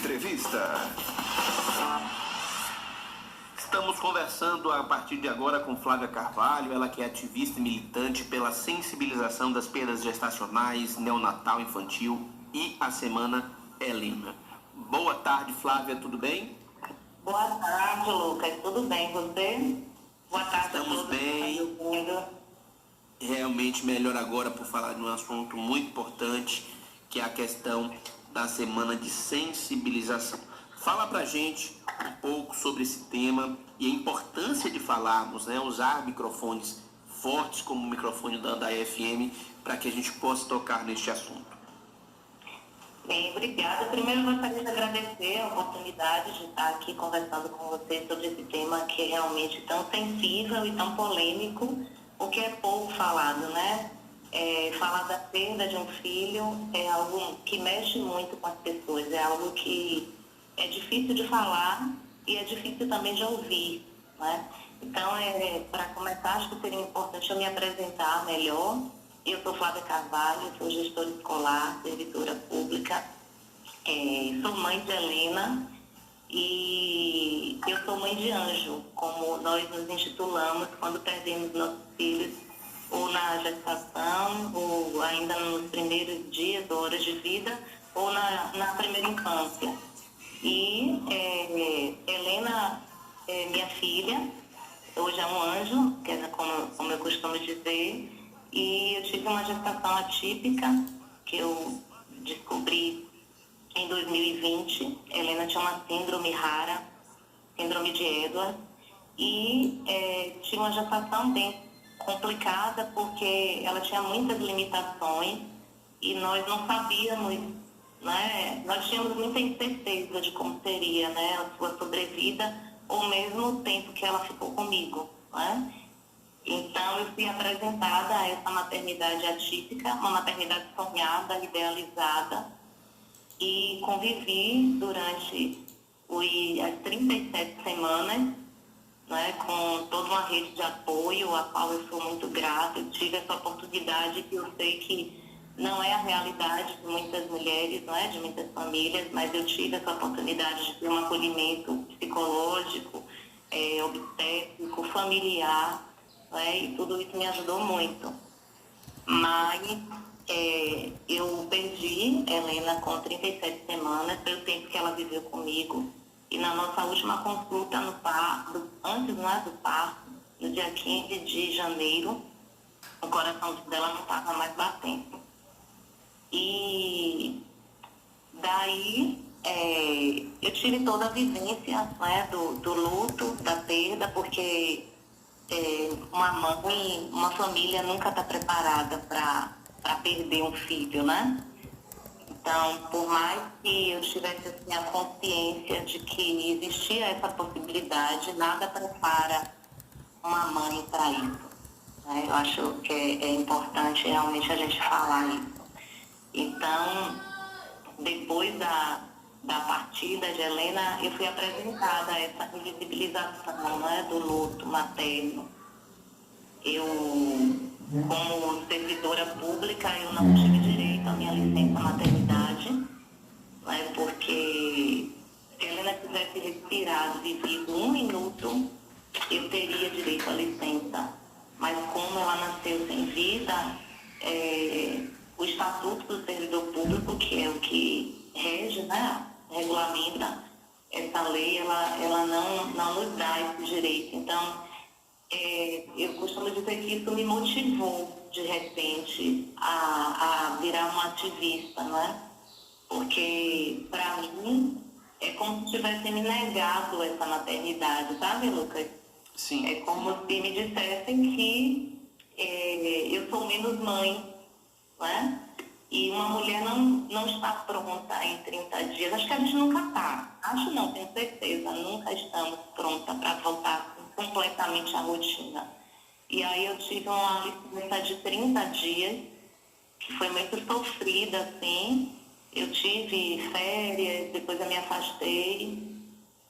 Entrevista. Estamos conversando a partir de agora com Flávia Carvalho, ela que é ativista e militante pela sensibilização das perdas gestacionais, neonatal infantil e a Semana Helena. Boa tarde, Flávia, tudo bem? Boa tarde, Lucas. Tudo bem, você? Boa tarde. Estamos bem. Realmente melhor agora por falar de um assunto muito importante, que é a questão da semana de sensibilização. Fala pra gente um pouco sobre esse tema e a importância de falarmos, né? Usar microfones fortes como o microfone da FM para que a gente possa tocar neste assunto. Bem, obrigada. Primeiro, eu gostaria de agradecer a oportunidade de estar aqui conversando com você sobre esse tema que é realmente tão sensível e tão polêmico, o que é pouco falado, né? Falar da perda de um filho é algo que mexe muito com as pessoas, é algo que é difícil de falar e é difícil também de ouvir, né? Então, para começar, acho que seria importante eu me apresentar melhor. Eu sou Flávia Carvalho, sou gestora escolar, servidora pública, sou mãe de Helena e eu sou mãe de anjo, como nós nos intitulamos quando perdemos nossos filhos ou na gestação, ou ainda nos primeiros dias ou horas de vida, ou na primeira infância. E Helena é minha filha, hoje é um anjo, que é como eu costumo dizer, e eu tive uma gestação atípica, que eu descobri em 2020. Helena tinha uma síndrome rara, síndrome de Edwards, e tinha uma gestação bem complicada, porque ela tinha muitas limitações e nós não sabíamos, né? Nós tínhamos muita incerteza de como seria, né, a sua sobrevida, ou mesmo o tempo que ela ficou comigo, né? Então, eu fui apresentada a essa maternidade atípica, uma maternidade sonhada, idealizada, e convivi durante as 37 semanas, né, com toda uma rede de apoio, a qual eu sou muito grata. Eu tive essa oportunidade que eu sei que não é a realidade de muitas mulheres, não é, de muitas famílias, mas eu tive essa oportunidade de ter um acolhimento psicológico, obstétrico, familiar, né, e tudo isso me ajudou muito. Mas eu perdi Helena com 37 semanas, foi o tempo que ela viveu comigo. E na nossa última consulta no parto, antes do parto, no dia 15 de janeiro, o coração dela não estava mais batendo. E daí eu tive toda a vivência, né, do luto, da perda, porque uma mãe, uma família nunca está preparada para perder um filho, né? Então, por mais que eu tivesse assim, a consciência de que existia essa possibilidade, nada prepara uma mãe para isso, né? Eu acho que é importante realmente a gente falar isso. Então, depois da partida de Helena, eu fui apresentada a essa invisibilização, né, do luto materno. Eu, como servidora pública, eu não tive direito à minha licença maternidade, né, porque se Helena tivesse respirado, vivido 1 minuto, eu teria direito à licença. Mas como ela nasceu sem vida, o Estatuto do Servidor Público, que é o que rege, né, regulamenta essa lei, ela não nos dá esse direito. Então, eu costumo dizer que isso me motivou, de repente, a virar uma ativista, né? Porque, para mim, é como se tivessem me negado essa maternidade, sabe, Lucas? Sim. É como se me dissessem que eu sou menos mãe, né? E uma mulher não está pronta em 30 dias. Acho que a gente nunca está. Acho não, tenho certeza. Nunca estamos prontas para voltar completamente à rotina. E aí eu tive uma licença de 30 dias, que foi muito sofrida, assim. Eu tive férias, depois eu me afastei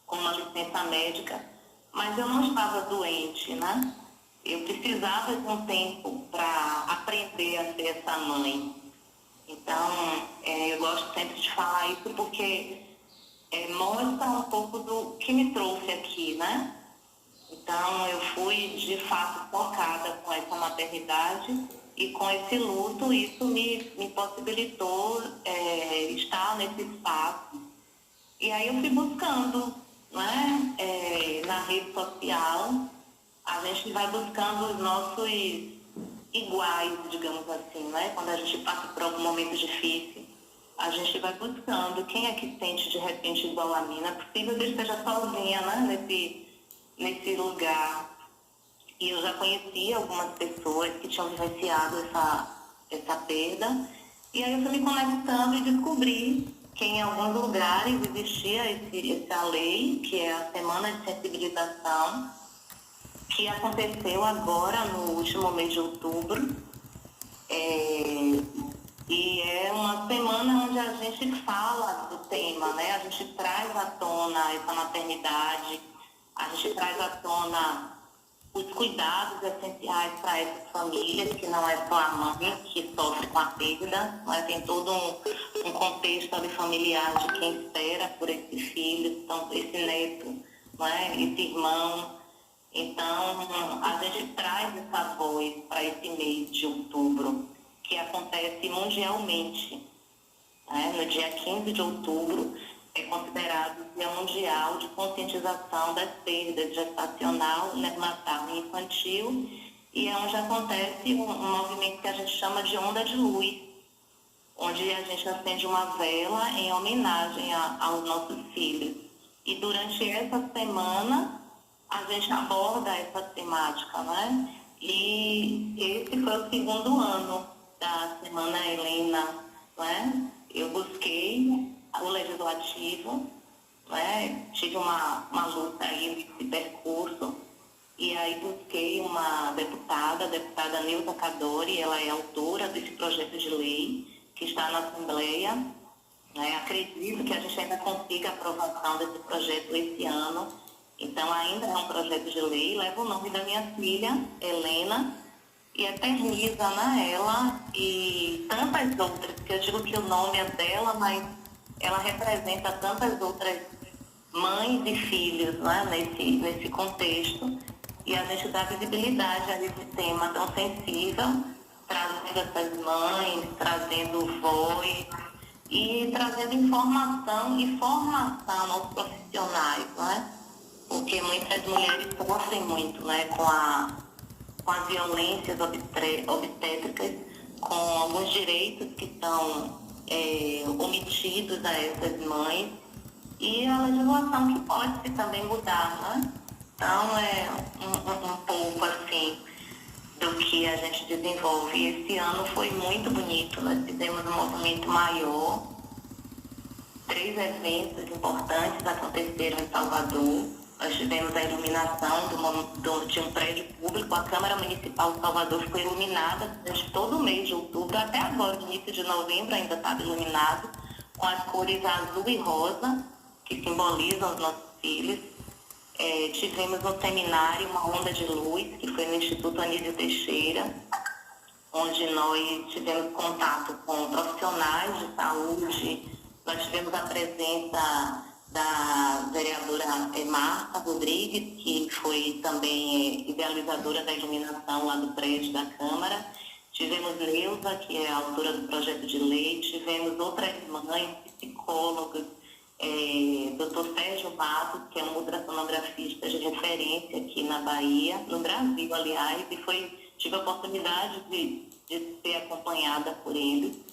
com uma licença médica. Mas eu não estava doente, né? Eu precisava de um tempo para aprender a ser essa mãe. Então, eu gosto sempre de falar isso porque mostra um pouco do que me trouxe aqui, né? Então, eu fui, de fato, focada com essa maternidade e com esse luto, isso me possibilitou estar nesse espaço. E aí eu fui buscando, né, na rede social, a gente vai buscando os nossos iguais, digamos assim, né? Quando a gente passa por algum momento difícil, a gente vai buscando quem é que sente de repente igual a mim. Não é possível que eu esteja sozinha, né, nesse lugar. E eu já conhecia algumas pessoas que tinham vivenciado essa perda. E aí eu fui me conectando e descobri que em alguns lugares existia essa lei, que é a Semana de Sensibilização, que aconteceu agora no último mês de outubro. E é uma semana onde a gente fala do tema, né? A gente traz à tona essa maternidade, a gente traz à tona os cuidados essenciais para essas famílias, que não é só a mãe que sofre com a perda, mas tem todo um contexto ali familiar de quem espera por esse filho, então, esse neto, né? Esse irmão. Então, a gente traz essa voz para esse mês de outubro, que acontece mundialmente, né? No dia 15 de outubro, é considerado o Dia Mundial de Conscientização das Perdas Gestacional, Neonatal e Infantil, e é onde acontece um movimento que a gente chama de Onda de Luz, onde a gente acende uma vela em homenagem aos nossos filhos. E durante essa semana, a gente aborda essa temática, né? E esse foi o segundo ano da Semana Helena, né? Eu busquei o legislativo, né? Tive uma luta aí nesse percurso, e aí busquei uma deputada, a deputada Nilza Cadori, ela é autora desse projeto de lei que está na Assembleia, né? Acredito que a gente ainda consiga a aprovação desse projeto esse ano. Então, ainda é um projeto de lei, leva o nome da minha filha, Helena, e eterniza, né, ela e tantas outras, que eu digo que o nome é dela, mas ela representa tantas outras mães e filhos, né, nesse contexto. E a gente dá visibilidade a esse tema tão sensível, trazendo essas mães, trazendo voz e trazendo informação e formação aos profissionais, né? Porque muitas mulheres sofrem muito, né, com as violências obstétricas, com alguns direitos que são omitidos a essas mães, e a legislação que pode também mudar, né? Então, é um pouco assim do que a gente desenvolve. E esse ano foi muito bonito, nós fizemos um movimento maior, 3 eventos importantes aconteceram em Salvador. Nós tivemos a iluminação de um prédio público. A Câmara Municipal de Salvador ficou iluminada durante todo o mês de outubro, até agora, início de novembro, ainda estava iluminado, com as cores azul e rosa, que simbolizam os nossos filhos. Tivemos um seminário, uma onda de luz, que foi no Instituto Anísio Teixeira, onde nós tivemos contato com profissionais de saúde. Nós tivemos a presença da vereadora Marta Rodrigues, que foi também idealizadora da iluminação lá do prédio da Câmara. Tivemos Neuza, que é a autora do projeto de lei. Tivemos outras mães, psicólogas, Dr. Sérgio Matos, que é um ultrassonografista de referência aqui na Bahia, no Brasil, aliás, e tive a oportunidade de ser acompanhada por ele.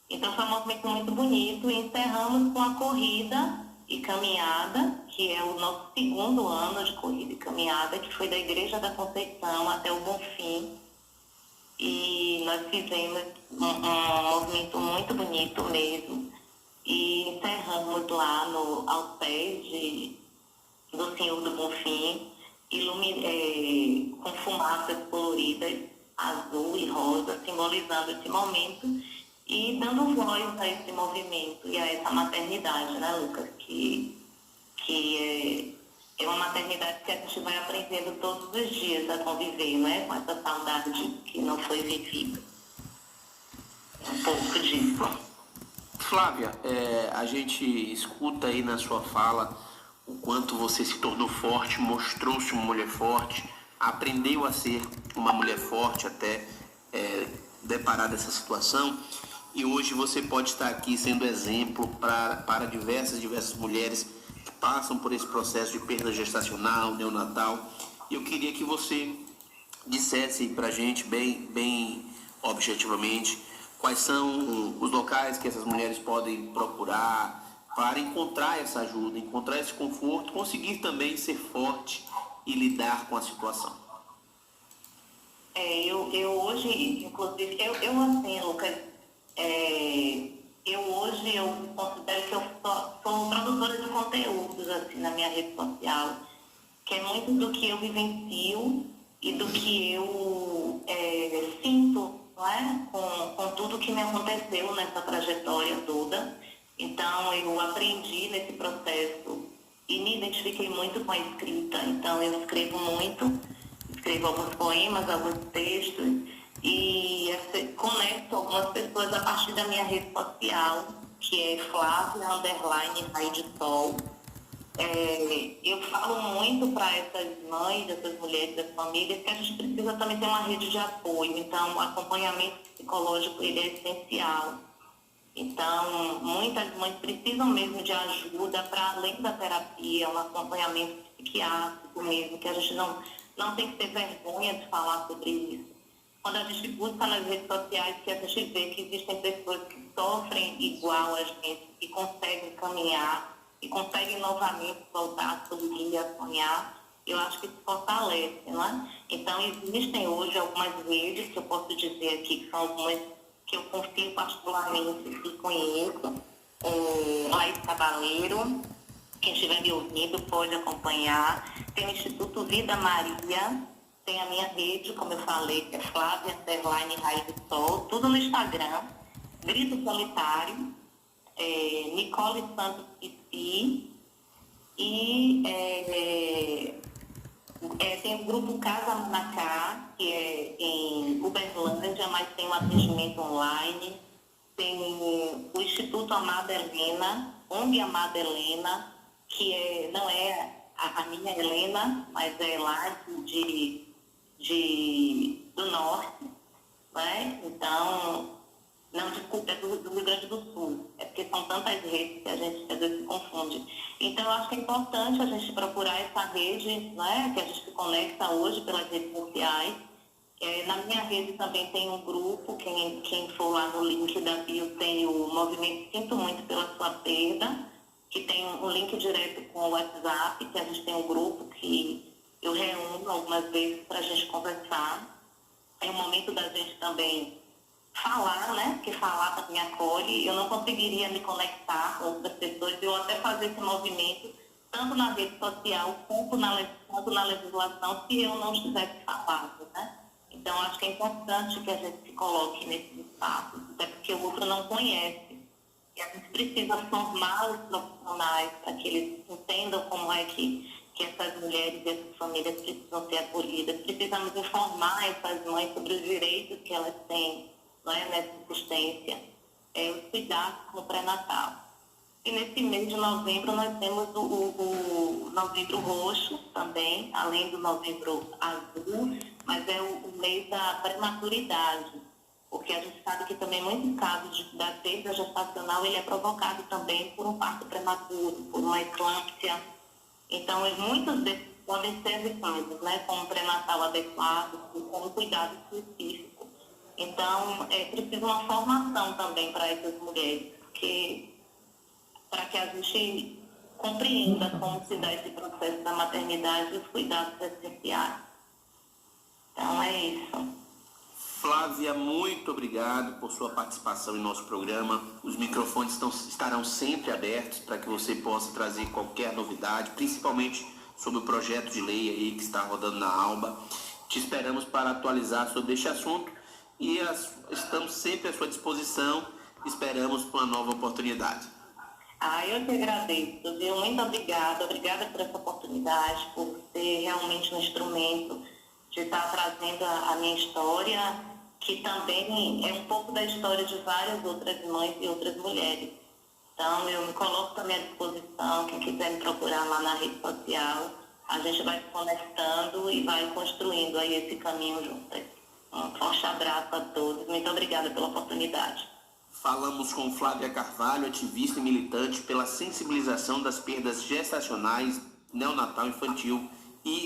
Então, foi um movimento muito bonito, e encerramos com a corrida e caminhada, que é o nosso segundo ano de corrida e caminhada, que foi da Igreja da Conceição até o Bonfim. E nós fizemos um movimento muito bonito mesmo, e encerramos lá aos pés do Senhor do Bonfim, com fumaças coloridas, azul e rosa, simbolizando esse momento e dando voz a esse movimento e a essa maternidade, né, Lucas? Que é uma maternidade que a gente vai aprendendo todos os dias a conviver, né, com essa saudade que não foi vivida. Um pouco disso. Flávia, a gente escuta aí na sua fala o quanto você se tornou forte, mostrou-se uma mulher forte, aprendeu a ser uma mulher forte até deparar dessa situação. E hoje você pode estar aqui sendo exemplo para diversas mulheres que passam por esse processo de perda gestacional, neonatal. E eu queria que você dissesse para a gente bem objetivamente quais são os locais que essas mulheres podem procurar para encontrar essa ajuda, encontrar esse conforto, conseguir também ser forte e lidar com a situação. Eu hoje, inclusive, eu assim, Lucas, eu hoje eu considero que eu sou produtora de conteúdos assim, na minha rede social, que é muito do que eu vivencio e do que eu sinto, não é? Com tudo que me aconteceu nessa trajetória toda. Então, eu aprendi nesse processo e me identifiquei muito com a escrita. Então, eu escrevo muito, escrevo alguns poemas, alguns textos e conecto algumas pessoas a partir da minha rede social, que é Flávia _ Raio de Sol. Eu falo muito para essas mães, essas mulheres, essas famílias, que a gente precisa também ter uma rede de apoio. Então, o acompanhamento psicológico ele é essencial. Então, muitas mães precisam mesmo de ajuda para além da terapia, um acompanhamento psiquiátrico mesmo, que a gente não tem que ter vergonha de falar sobre isso. Quando a gente busca nas redes sociais, que a gente vê que existem pessoas que sofrem igual a gente, que conseguem caminhar, e conseguem novamente voltar a sorrir, a sonhar, eu acho que isso fortalece, não é? Então, existem hoje algumas redes que eu posso dizer aqui, que são algumas que eu confio particularmente e conheço. Laís Cabaleiro, quem estiver me ouvindo pode acompanhar. Tem o Instituto Vida Maria, tem a minha rede, como eu falei, que é Flávia _ Raio de Sol, tudo no Instagram. Grito Solitário, Nicole Santos Pici, e tem o grupo Casa Manacá, que é em Uberlândia, mas tem um atendimento online. Tem o Instituto Amada Helena, ONG Amada Helena, que não é a minha Helena, mas é lá do norte, né? Então, não, desculpa, é do Rio Grande do Sul. É porque são tantas redes que a gente às vezes se confunde. Então, eu acho que é importante a gente procurar essa rede, né, que a gente se conecta hoje pelas redes sociais. Na minha rede também tem um grupo, quem for lá no link da bio tem o Movimento Sinto Muito pela Sua Perda, que tem um link direto com o WhatsApp, que a gente tem um grupo que eu reúno algumas vezes para a gente conversar. É um momento da gente também falar, né? Porque falar também acolhe. Eu não conseguiria me conectar com outras pessoas, eu até fazer esse movimento, tanto na rede social quanto na legislação, se eu não estivesse falando, né? Então, acho que é importante que a gente se coloque nesses espaços, até porque o outro não conhece. E a gente precisa formar os profissionais para que eles entendam como é que essas mulheres e essas famílias precisam ser acolhidas. Precisamos informar essas mães sobre os direitos que elas têm, não é, nessa assistência, os cuidados no pré-natal. E nesse mês de novembro nós temos o Novembro Roxo também, além do Novembro Azul, mas é o mês da prematuridade, porque a gente sabe que também muitos casos da perda gestacional ele é provocado também por um parto prematuro, por uma eclâmpsia. Então, muitos desses podem ser evitados, né, com um pré-natal adequado, com um cuidado específico. Então, precisa uma formação também para essas mulheres, para que a gente compreenda como se dá esse processo da maternidade e os cuidados essenciais. Então, é isso. Flávia, muito obrigado por sua participação em nosso programa. Os microfones estarão sempre abertos para que você possa trazer qualquer novidade, principalmente sobre o projeto de lei aí que está rodando na ALBA. Te esperamos para atualizar sobre este assunto e estamos sempre à sua disposição. Esperamos por uma nova oportunidade. Eu que agradeço, viu? Muito obrigada por essa oportunidade, por ser realmente um instrumento de estar trazendo a minha história, que também é um pouco da história de várias outras mães e outras mulheres. Então, eu me coloco também à disposição, quem quiser me procurar lá na rede social, a gente vai se conectando e vai construindo aí esse caminho juntas. Um forte abraço a todos, muito obrigada pela oportunidade. Falamos com Flávia Carvalho, ativista e militante pela sensibilização das perdas gestacionais, neonatal infantil e